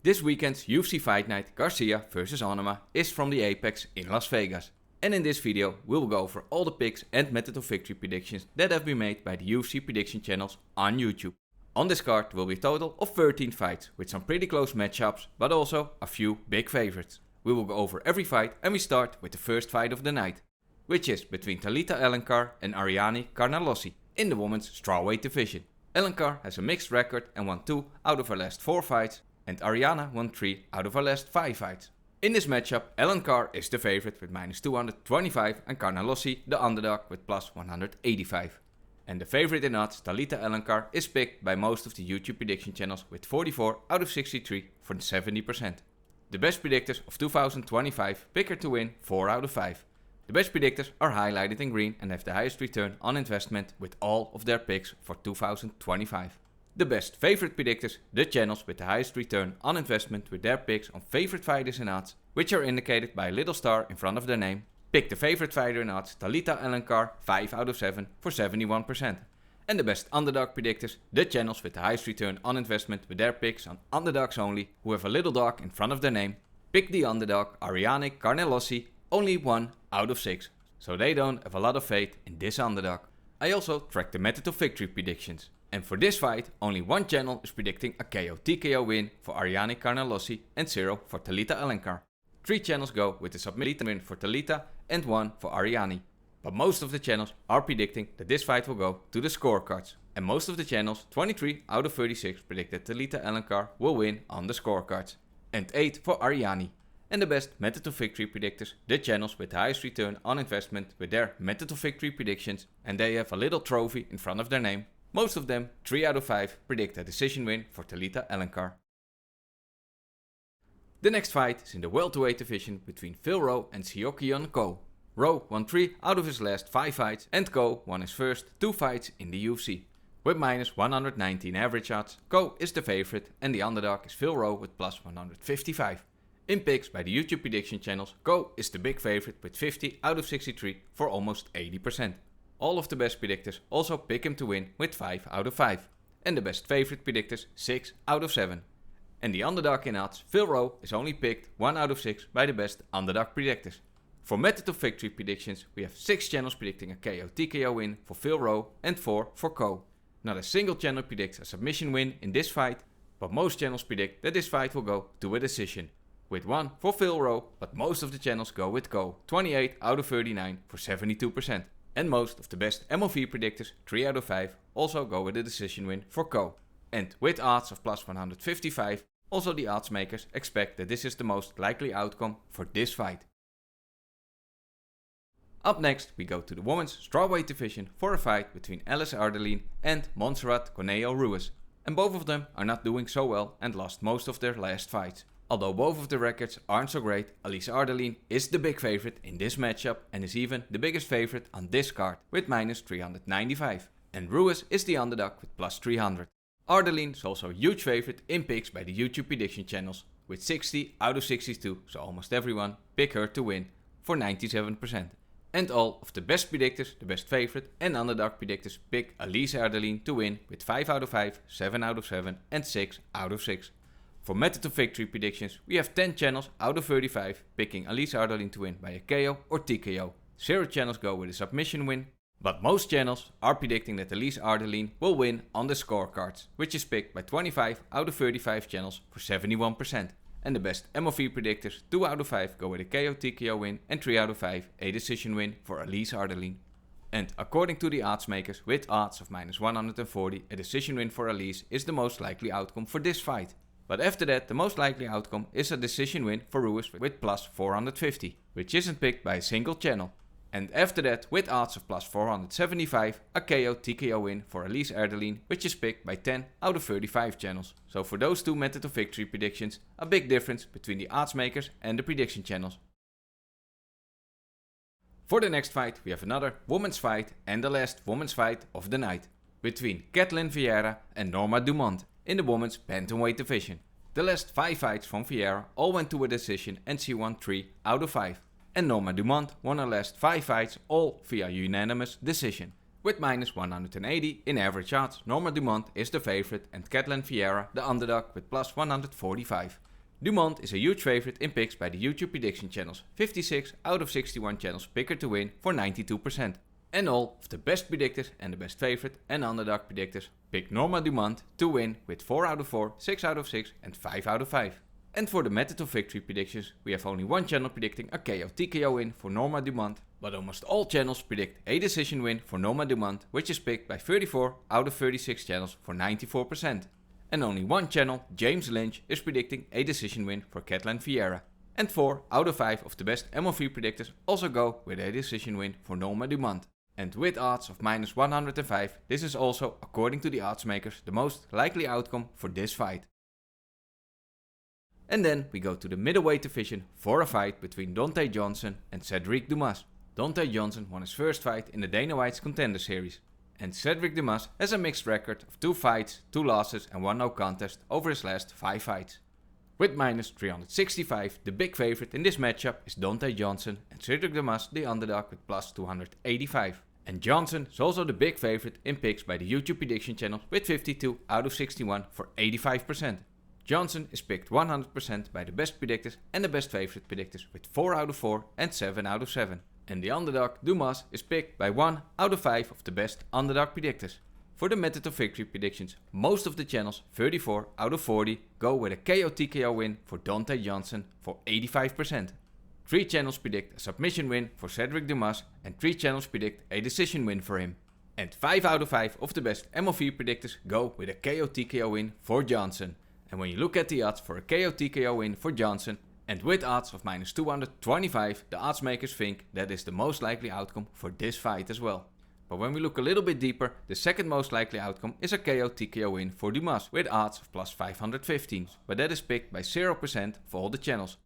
This weekend's UFC Fight Night Garcia vs Onama is from the Apex in Las Vegas. And in this video we will go over all the picks and method of victory predictions that have been made by the UFC Prediction Channels on YouTube. On this card will be a total of 13 fights with some pretty close matchups, but also a few big favorites. We will go over every fight and we start with the first fight of the night, which is between Talita Alencar and Ariane Carnelossi in the women's strawweight division. Alencar has a mixed record and won 2 out of her last 4 fights, and Ariane won 3 out of her last 5 fights. In this matchup, Alencar is the favorite with minus 225 and Carnelossi the underdog with plus 185. And the favorite in odds, Talita Alencar, is picked by most of the YouTube prediction channels with 44 out of 63 for 70%. The best predictors of 2025 pick her to win 4 out of 5. The best predictors are highlighted in green and have the highest return on investment with all of their picks for 2025. The best favorite predictors, the channels with the highest return on investment with their picks on favorite fighters in odds, which are indicated by a little star in front of their name, pick the favorite fighter in odds, Talita Alencar, 5 out of 7 for 71%. And the best underdog predictors, the channels with the highest return on investment with their picks on underdogs only, who have a little dog in front of their name, pick the underdog Ariane Carnelossi, only 1 out of 6, so they don't have a lot of faith in this underdog. I also track the method of victory predictions. And for this fight, only one channel is predicting a KO/TKO win for Ariane Carnelossi and 0 for Talita Alencar. 3 channels go with the submission win for Talita and 1 for Ariane. But most of the channels are predicting that this fight will go to the scorecards. And most of the channels, 23 out of 36, predict that Talita Alencar will win on the scorecards. And 8 for Ariane. And the best method of victory predictors, the channels with the highest return on investment with their method of victory predictions, and they have a little trophy in front of their name. Most of them, 3 out of 5, predict a decision win for Talita Alencar. The next fight is in the welterweight division between Rowe and Seokhyeon Ko. Rowe won 3 out of his last 5 fights and Ko won his first 2 fights in the UFC. With minus 119 average odds, Ko is the favorite and the underdog is Rowe with plus 155. In picks by the YouTube prediction channels, Ko is the big favorite with 50 out of 63 for almost 80%. All of the best predictors also pick him to win with 5 out of 5. And the best favorite predictors 6 out of 7. And the underdog in odds, Rowe, is only picked 1 out of 6 by the best underdog predictors. For method of victory predictions, we have 6 channels predicting a KO/TKO win for Rowe and 4 for Ko. Not a single channel predicts a submission win in this fight, but most channels predict that this fight will go to a decision. With 1 for Rowe, but most of the channels go with Ko, 28 out of 39 for 72%. And most of the best MOV predictors, 3 out of 5, also go with a decision win for Ko. And with odds of plus 155, also the odds makers expect that this is the most likely outcome for this fight. Up next we go to the women's strawweight division for a fight between Ardelean and Montserrat Conejo Ruiz. And both of them are not doing so well and lost most of their last fights. Although both of the records aren't so great, Ardelean is the big favorite in this matchup and is even the biggest favorite on this card with minus 395. And Ruiz is the underdog with plus 300. Ardelean is also a huge favorite in picks by the YouTube prediction channels with 60 out of 62, so almost everyone pick her to win for 97%. And all of the best predictors, the best favorite and underdog predictors pick Ardelean to win with 5 out of 5, 7 out of 7 and 6 out of 6. For method of victory predictions, we have 10 channels out of 35 picking Ardelean to win by a KO or TKO. 0 channels go with a submission win, but most channels are predicting that Ardelean will win on the scorecards, which is picked by 25 out of 35 channels for 71%. And the best MOV predictors, 2 out of 5 go with a KO/TKO win and 3 out of 5 a decision win for Ardelean. And according to the odds makers, with odds of minus 140, a decision win for Elise is the most likely outcome for this fight. But after that, the most likely outcome is a decision win for Ruiz with plus 450, which isn't picked by a single channel. And after that, with odds of plus 475, a KO/TKO win for Ardelean, which is picked by 10 out of 35 channels. So for those 2 method of victory predictions, a big difference between the odds makers and the prediction channels. For the next fight, we have another women's fight and the last women's fight of the night between Ketlen Vieira and Norma Dumont in the women's bantamweight division. The last 5 fights from Vieira all went to a decision and she won 3 out of 5. And Norma Dumont won her last 5 fights all via unanimous decision. With minus 180 in average odds, Norma Dumont is the favorite and Ketlen Vieira the underdog with plus 145. Dumont is a huge favorite in picks by the YouTube Prediction Channels. 56 out of 61 channels pick her to win for 92%. And all of the best predictors and the best favorite and underdog predictors pick Norma Dumont to win with 4 out of 4, 6 out of 6 and 5 out of 5. And for the method of victory predictions, we have only one channel predicting a KO TKO win for Norma Dumont, but almost all channels predict a decision win for Norma Dumont, which is picked by 34 out of 36 channels for 94%. And only one channel, James Lynch, is predicting a decision win for Ketlen Vieira. And 4 out of 5 of the best MOV predictors also go with a decision win for Norma Dumont. And with odds of minus 105, this is also, according to the odds makers, the most likely outcome for this fight. And then we go to the middleweight division for a fight between Donte Johnson and Sedriques Dumas. Donte Johnson won his first fight in the Dana White's Contender Series. And Sedriques Dumas has a mixed record of 2 fights, 2 losses and 1 no contest over his last 5 fights. With minus 365, the big favorite in this matchup is Donte Johnson and Sedriques Dumas the underdog with plus 285. And Johnson is also the big favorite in picks by the YouTube Prediction Channel with 52 out of 61 for 85%. Johnson is picked 100% by the best predictors and the best favorite predictors with 4 out of 4 and 7 out of 7. And the underdog, Dumas, is picked by 1 out of 5 of the best underdog predictors. For the method of victory predictions, most of the channels, 34 out of 40, go with a KO TKO win for Donte Johnson for 85%. 3 channels predict a submission win for Sedriques Dumas and 3 channels predict a decision win for him. And 5 out of 5 of the best MOV predictors go with a KO TKO win for Johnson. And when you look at the odds for a KO TKO win for Johnson, and with odds of minus 225, the odds makers think that is the most likely outcome for this fight as well. But when we look a little bit deeper, the second most likely outcome is a KO TKO win for Dumas with odds of plus 515, but that is picked by 0% for all the channels.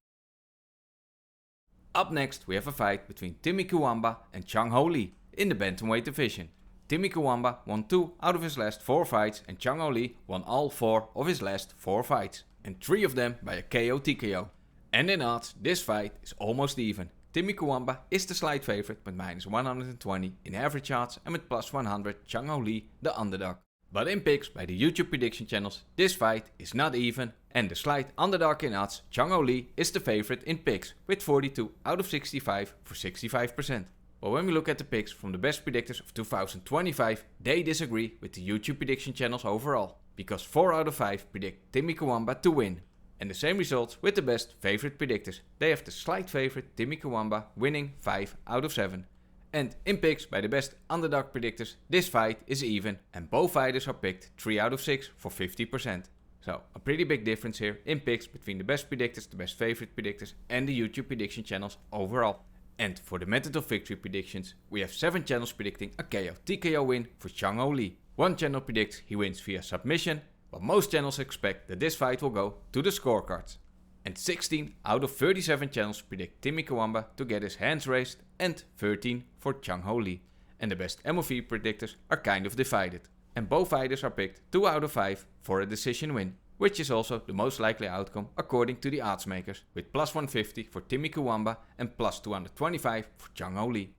Up next we have a fight between Timmy Cuamba and ChangHo Lee in the bantamweight division. Timmy Cuamba won 2 out of his last 4 fights and ChangHo Lee won all 4 of his last 4 fights, and 3 of them by a KO TKO. And in odds, this fight is almost even. Timmy Cuamba is the slight favorite with minus 120 in average odds and with plus 100 ChangHo Lee the underdog. But in picks by the YouTube prediction channels, this fight is not even, and the slight underdog in odds, ChangHo Lee is the favorite in picks with 42 out of 65 for 65%. But when we look at the picks from the best predictors of 2025, they disagree with the YouTube prediction channels overall, because 4 out of 5 predict Timmy Cuamba to win. And the same results with the best favorite predictors. They have the slight favorite Timmy Cuamba winning 5 out of 7. And in picks by the best underdog predictors, this fight is even and both fighters are picked 3 out of 6 for 50%. So a pretty big difference here in picks between the best predictors, the best favorite predictors and the YouTube prediction channels overall. And for the method of victory predictions, we have 7 channels predicting a KO TKO win for ChangHo Lee. 1 channel predicts he wins via submission, but most channels expect that this fight will go to the scorecards. And 16 out of 37 channels predict Timmy Cuamba to get his hands raised and 13 for ChangHo Lee. And the best MOV predictors are kind of divided. And both fighters are picked 2 out of 5 for a decision win, which is also the most likely outcome according to the odds makers, with plus 150 for Timmy Cuamba and plus 225 for ChangHo Lee.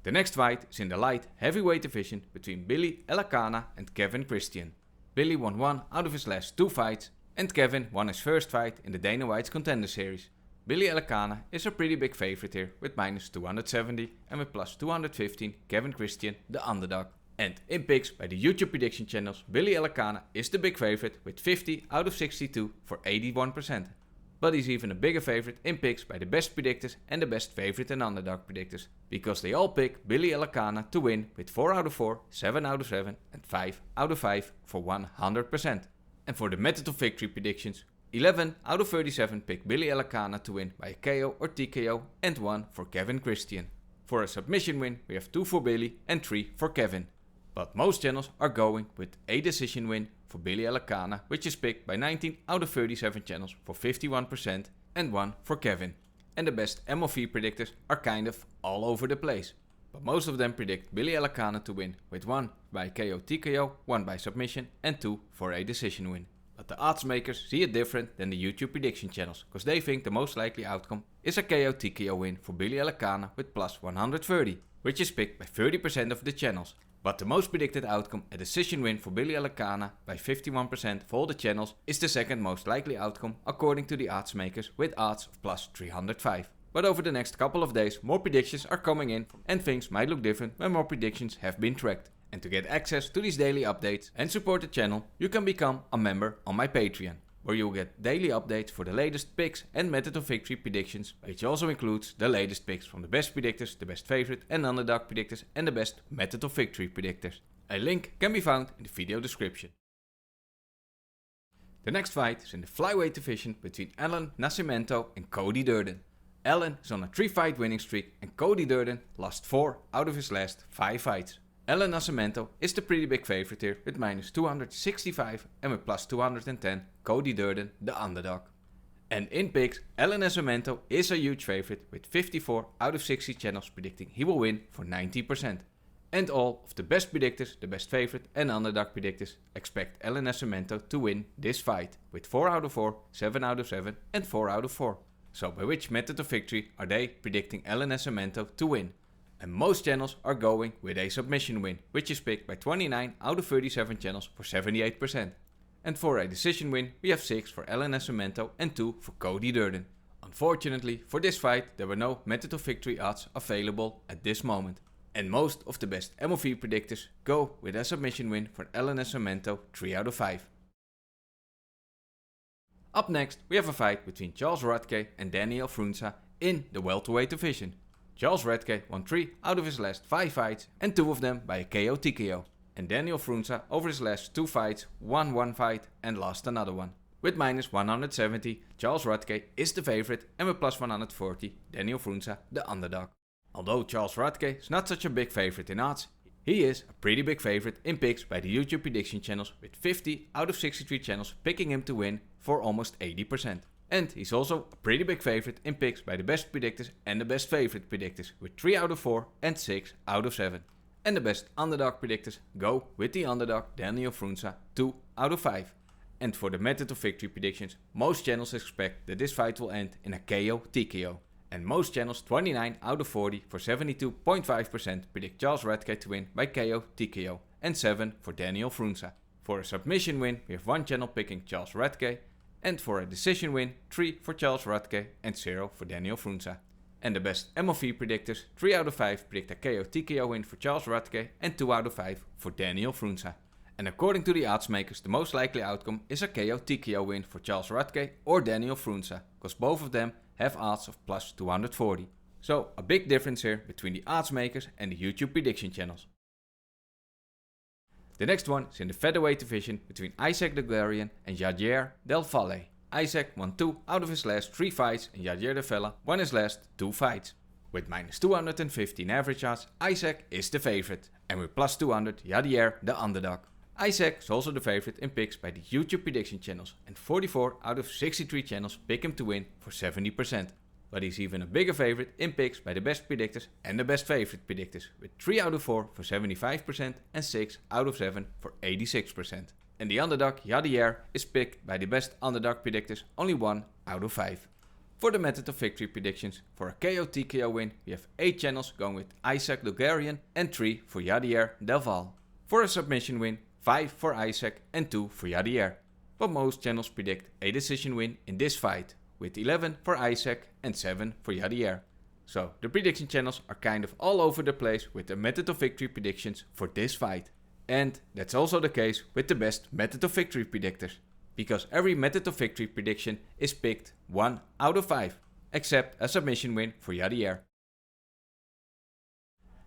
The next fight is in the light heavyweight division between Billy Elekana and Kevin Christian. Billy won 1 out of his last 2 fights and Kevin won his first fight in the Dana White's Contender Series. Billy Elekana is a pretty big favorite here with minus 270 and with plus 215 Kevin Christian the underdog. And in picks by the YouTube prediction channels, Billy Elekana is the big favorite with 50 out of 62 for 81%. But he's even a bigger favorite in picks by the best predictors and the best favorite and underdog predictors, because they all pick Billy Elekana to win with 4 out of 4, 7 out of 7 and 5 out of 5 for 100%. And for the method of victory predictions, 11 out of 37 pick Billy Elekana to win by a KO or TKO and 1 for Kevin Christian. For a submission win we have 2 for Billy and 3 for Kevin. But most channels are going with a decision win for Billy Elekana, which is picked by 19 out of 37 channels for 51% and 1 for Kevin. And the best MOV predictors are kind of all over the place. But most of them predict Billy Elekana to win with 1 by KO TKO, 1 by submission and 2 for a decision win. But the odds makers see it different than the YouTube prediction channels, because they think the most likely outcome is a KO TKO win for Billy Elekana with plus 130, which is picked by 30% of the channels. But the most predicted outcome, a decision win for Billy Elekana by 51% of all the channels, is the second most likely outcome according to the odds makers with odds of plus 305. But over the next couple of days more predictions are coming in and things might look different when more predictions have been tracked. And to get access to these daily updates and support the channel, you can become a member on my Patreon, where you'll get daily updates for the latest picks and method of victory predictions, which also includes the latest picks from the best predictors, the best favorite and underdog predictors and the best method of victory predictors. A link can be found in the video description. The next fight is in the flyweight division between Allan, Nascimento and Cody Durden. Allan is on a 3-fight winning streak and Cody Durden lost 4 out of his last 5 fights. Allan Nascimento is the pretty big favorite here with minus 265 and with plus 210 Cody Durden the underdog. And in picks, Allan Nascimento is a huge favorite with 54 out of 60 channels predicting he will win for 90%. And all of the best predictors, the best favorite and underdog predictors expect Allan Nascimento to win this fight with 4 out of 4, 7 out of 7 and 4 out of 4. So by which method of victory are they predicting Allan Nascimento to win? And most channels are going with a submission win, which is picked by 29 out of 37 channels for 78%. And for a decision win, we have 6 for Allan Nascimento and 2 for Cody Durden. Unfortunately, for this fight, there were no method of victory odds available at this moment. And most of the best MOV predictors go with a submission win for Allan Nascimento 3 out of 5. Up next, we have a fight between Charles Radke and Daniel Frunza in the welterweight division. Charles Radke won 3 out of his last 5 fights and 2 of them by a KO TKO. And Daniel Frunza over his last 2 fights won 1 fight and lost another one. With minus 170, Charles Radke is the favorite and with plus 140, Daniel Frunza the underdog. Although Charles Radke is not such a big favorite in odds, he is a pretty big favorite in picks by the YouTube prediction channels with 50 out of 63 channels picking him to win for almost 80%. And he's also a pretty big favorite in picks by the best predictors and the best favorite predictors with 3 out of 4 and 6 out of 7. And the best underdog predictors go with the underdog Daniel Frunza 2 out of 5. And for the method of victory predictions, most channels expect that this fight will end in a KO TKO. And most channels 29 out of 40 for 72.5% predict Charles Radke to win by KO TKO and 7 for Daniel Frunza. For a submission win, we have 1 channel picking Charles Radke, and for a decision win, 3 for Charles Radke and 0 for Daniel Frunza. And the best MOV predictors, 3 out of 5 predict a KO TKO win for Charles Radke and 2 out of 5 for Daniel Frunza. And according to the odds makers, the most likely outcome is a KO TKO win for Charles Radke or Daniel Frunza, because both of them have odds of plus 240. So a big difference here between the odds makers and the YouTube prediction channels. The next one is in the featherweight division between Isaac the Guerrian and Javier Del Valle. Isaac won 2 out of his last 3 fights and Javier Del Valle won his last 2 fights. With minus 250 in average odds, Isaac is the favorite, and with plus 200, Javier the underdog. Isaac is also the favorite in picks by the YouTube prediction channels, and 44 out of 63 channels pick him to win for 70%. But he's even a bigger favorite in picks by the best predictors and the best favorite predictors, with 3 out of 4 for 75% and 6 out of 7 for 86%. And the underdog Javier is picked by the best underdog predictors, only 1 out of 5. For the method of victory predictions, for a KO TKO win, we have 8 channels going with Isaac the Guerrian and 3 for Javier Del Valle. For a submission win, 5 for Isaac and 2 for Javier. But most channels predict a decision win in this fight, with 11 for Isaac and 7 for Javier. So the prediction channels are kind of all over the place with the method of victory predictions for this fight. And that's also the case with the best method of victory predictors, because every method of victory prediction is picked 1 out of 5, except a submission win for Javier.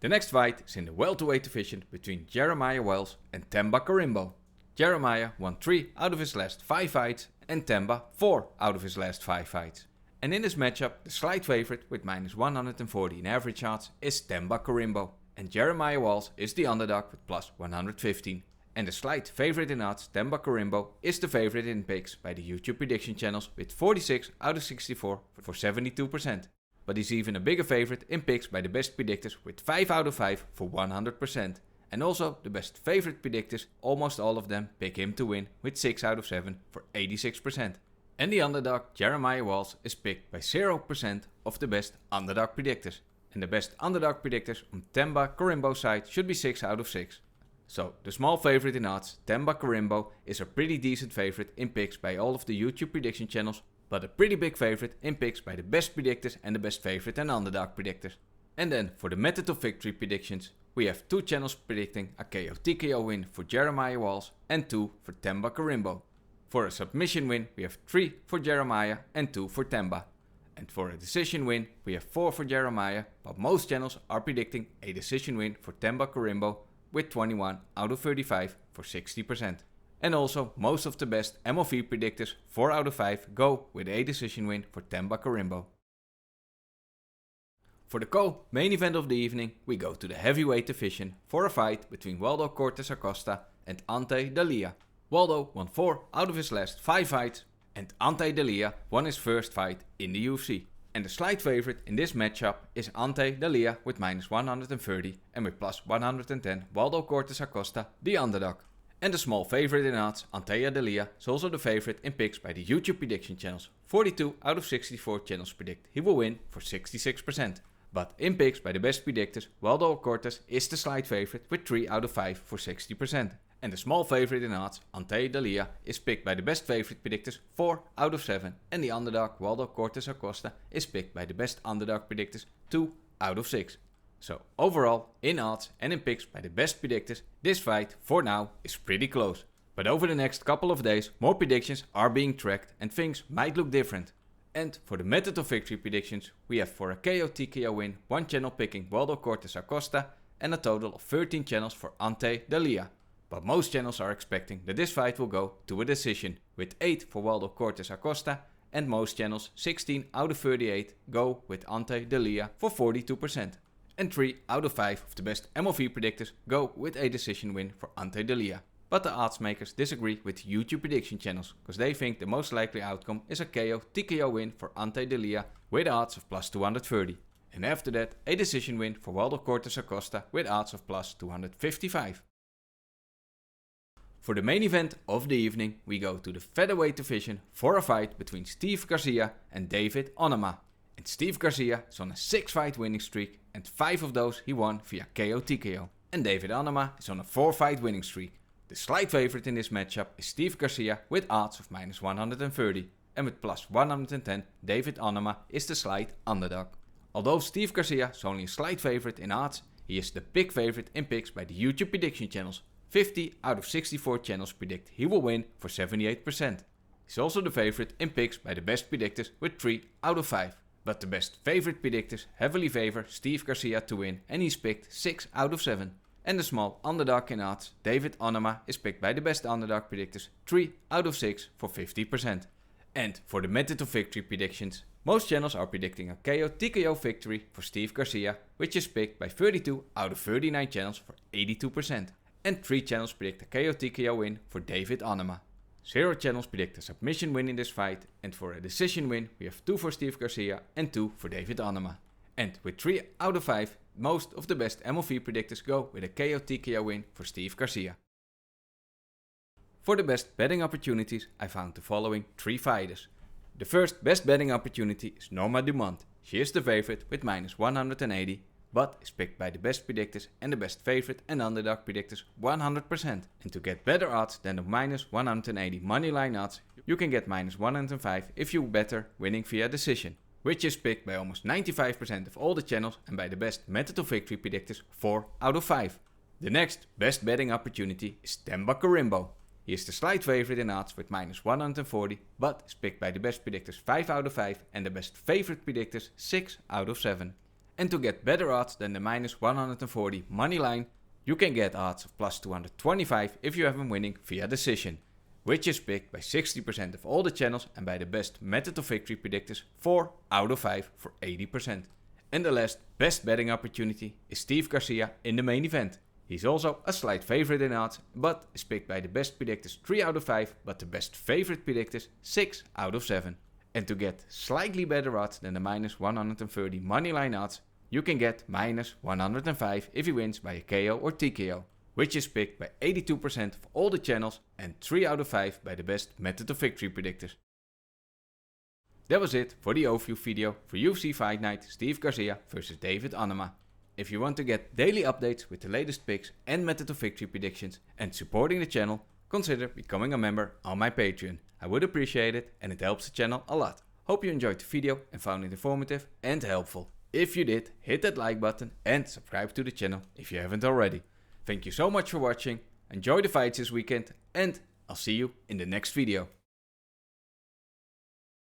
The next fight is in the welterweight division between Jeremiah Wells and Themba Karimbo. Jeremiah won 3 out of his last 5 fights and Themba 4 out of his last 5 fights. And in this matchup, the slight favorite with minus 140 in average odds is Themba Karimbo. And Jeremiah Wells is the underdog with plus 115. And the slight favorite in odds, Themba Karimbo, is the favorite in picks by the YouTube prediction channels with 46 out of 64 for 72%. But he's even a bigger favorite in picks by the best predictors with 5 out of 5 for 100%. And also the best favorite predictors, almost all of them pick him to win with 6 out of 7 for 86%. And the underdog Jeremiah Wells is picked by 0% of the best underdog predictors. And the best underdog predictors on Themba Karimbo's side should be 6 out of 6. So the small favorite in odds, Themba Karimbo, is a pretty decent favorite in picks by all of the YouTube prediction channels, but a pretty big favorite in picks by the best predictors and the best favorite and underdog predictors. And then for the method of victory predictions, we have 2 channels predicting a KO TKO win for Jeremiah Walls and 2 for Themba Karimbo. For a submission win, we have 3 for Jeremiah and 2 for Themba. And for a decision win, we have 4 for Jeremiah, but most channels are predicting a decision win for Themba Karimbo with 21 out of 35 for 60%. And also, most of the best MOV predictors, 4 out of 5, go with a decision win for Themba Karimbo. For the co-main event of the evening, we go to the heavyweight division for a fight between Waldo Cortes-Acosta and Ante Delija. Waldo won 4 out of his last 5 fights, and Ante Delija won his first fight in the UFC. And the slight favorite in this matchup is Ante Delija with minus 130 and with plus 110 Waldo Cortes-Acosta, the underdog. And the small favorite in odds, Ante Delija, is also the favorite in picks by the YouTube prediction channels. 42 out of 64 channels predict he will win for 66%. But in picks by the best predictors, Waldo Cortes is the slight favorite with 3 out of 5 for 60%. And the small favorite in odds, Ante Delija, is picked by the best favorite predictors 4 out of 7. And the underdog, Waldo Cortes-Acosta, is picked by the best underdog predictors 2 out of 6. So overall, in odds and in picks by the best predictors, this fight for now is pretty close. But over the next couple of days, more predictions are being tracked and things might look different. And for the method of victory predictions, we have for a KO TKO win 1 channel picking Waldo Cortes-Acosta and a total of 13 channels for Ante Delija. But most channels are expecting that this fight will go to a decision, with 8 for Waldo Cortes-Acosta, and most channels, 16 out of 38, go with Ante Delija for 42%. And 3 out of 5 of the best MOV predictors go with a decision win for Ante Delija. But the odds makers disagree with YouTube prediction channels, because they think the most likely outcome is a KO TKO win for Ante Delija with odds of plus 230. And after that, a decision win for Waldo Cortes-Acosta with odds of plus 255. For the main event of the evening, we go to the featherweight division for a fight between Steve Garcia and David Onama. And Steve Garcia is on a 6-fight winning streak, and 5 of those he won via KO TKO. And David Onama is on a 4-fight winning streak. The slight favorite in this matchup is Steve Garcia with odds of minus 130, and with plus 110, David Onama is the slight underdog. Although Steve Garcia is only a slight favorite in odds, he is the big favorite in picks by the YouTube prediction channels. 50 out of 64 channels predict he will win for 78%. He's also the favorite in picks by the best predictors with 3 out of 5. But the best favorite predictors heavily favor Steve Garcia to win, and he's picked 6 out of 7. And the small underdog in odds, David Onama, is picked by the best underdog predictors 3 out of 6 for 50%. And for the method of victory predictions, most channels are predicting a KO TKO victory for Steve Garcia, which is picked by 32 out of 39 channels for 82%. And 3 channels predict a KO TKO win for David Onama. 0 channels predict a submission win in this fight, and for a decision win we have 2 for Steve Garcia and 2 for David Onama. And with 3 out of 5, most of the best MOV predictors go with a KO TKO win for Steve Garcia. For the best betting opportunities, I found the following 3 fighters. The first best betting opportunity is Norma Dumont. She is the favorite with minus 180, but is picked by the best predictors and the best favorite and underdog predictors 100%. And to get better odds than the minus 180 moneyline odds, you can get minus 105 if you better winning via decision, which is picked by almost 95% of all the channels and by the best method of victory predictors 4 out of 5. The next best betting opportunity is Themba Karimbo. He is the slight favorite in odds with minus 140, but is picked by the best predictors 5 out of 5 and the best favorite predictors 6 out of 7. And to get better odds than the minus 140 money line, you can get odds of plus 225 if you have him winning via decision, which is picked by 60% of all the channels and by the best method of victory predictors 4 out of 5 for 80%. And the last best betting opportunity is Steve Garcia in the main event. He's also a slight favorite in odds, but is picked by the best predictors 3 out of 5, but the best favorite predictors 6 out of 7. And to get slightly better odds than the minus 130 moneyline odds, you can get minus 105 if he wins by a KO or TKO, which is picked by 82% of all the channels and 3 out of 5 by the best method of victory predictors. That was it for the overview video for UFC Fight Night Steve Garcia vs David Onama. if you want to get daily updates with the latest picks and method of victory predictions and supporting the channel, consider becoming a member on my Patreon. I would appreciate it and it helps the channel a lot. Hope you enjoyed the video and found it informative and helpful. If you did, hit that like button and subscribe to the channel if you haven't already. Thank you so much for watching, enjoy the fights this weekend and I'll see you in the next video.